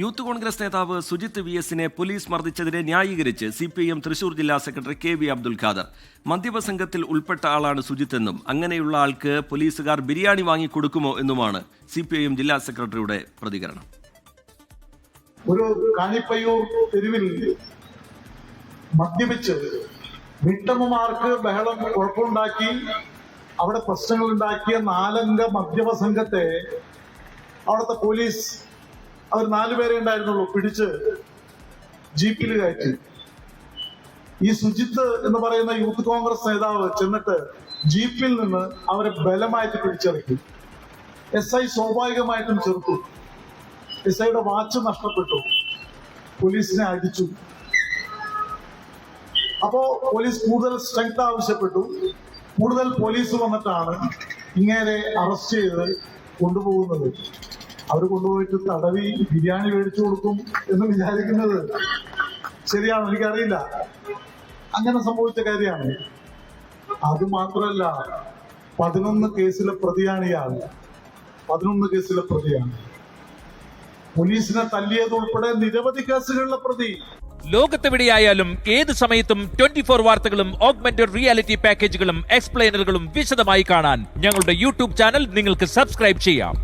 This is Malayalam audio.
യൂത്ത് കോൺഗ്രസ് നേതാവ് സുജിത് വി.എസിനെ പോലീസ് മർദ്ദിച്ചതിനെ ന്യായീകരിച്ച് CPIM തൃശൂർ ജില്ലാ സെക്രട്ടറി KV അബ്ദുൽ ഖാദർ. മദ്യപസംഘത്തിൽ ഉൾപ്പെട്ട ആളാണ് സുജിത്ത് എന്നും അങ്ങനെയുള്ള ആൾക്ക് പോലീസുകാർ ബിരിയാണി വാങ്ങിക്കൊടുക്കുമോ എന്നുമാണ് CPIM ജില്ലാ സെക്രട്ടറിയുടെ പ്രതികരണം. ഒരു കാണിപ്പയ്യൂർ തെരുവിൽ മദ്യപിച്ച് വീട്ടമ്മമാർക്ക് ബഹളം കുഴപ്പമുണ്ടാക്കി അവിടെ പ്രശ്നങ്ങൾ ഉണ്ടാക്കിയ 4 അംഗ മദ്യപ സംഘത്തെ അവിടുത്തെ പോലീസ് അവർ 4 പേരെ ഉണ്ടായിരുന്നുള്ളൂ പിടിച്ച് ജീപ്പിൽ കയറ്റി. ഈ സുജിത്ത് എന്ന് പറയുന്ന യൂത്ത് കോൺഗ്രസ് നേതാവ് ചെന്നിട്ട് ജീപ്പിൽ നിന്ന് അവരെ ബലമായിട്ട് പിടിച്ചിറക്കി. SI സ്വാഭാവികമായിട്ടും ചെറുത്തു. SIയുടെ വാച്ച് നഷ്ടപ്പെട്ടു. പോലീസിനെ അടിച്ചു. അപ്പോ പോലീസ് കൂടുതൽ സ്ട്രെങ്ത് ആവശ്യപ്പെട്ടു. കൂടുതൽ പോലീസ് വന്നിട്ടാണ് ഇങ്ങനെ അറസ്റ്റ് ചെയ്ത് കൊണ്ടുപോകുന്നത്. അവർ കൊണ്ടുപോയിട്ട് തടവി ബിരിയാണി മേടിച്ചു കൊടുക്കും എന്ന് വിചാരിക്കുന്നത് ശരിയാണോ എനിക്കറിയില്ല. അങ്ങനെ സംഭവിച്ച കാര്യമാണ്. അത് മാത്രമല്ല, 11 കേസിലെ പ്രതിയാണ് ഇയാൾ. 11 കേസിലെ പ്രതിയാണ്. പോലീസിനെ തല്ലിയതുൾപ്പെടെ നിരവധി കേസുകളിലെ പ്രതി. ലോകത്തെവിടെയായാലും ഏത് സമയത്തും 24 വാർത്തകളും ഓഗ്മെന്റഡ് റിയാലിറ്റി പാക്കേജുകളും എക്സ്പ്ലെയിനറുകളും വിശദമായി കാണാൻ ഞങ്ങളുടെ YouTube ചാനൽ നിങ്ങൾക്ക് സബ്സ്ക്രൈബ് ചെയ്യാം.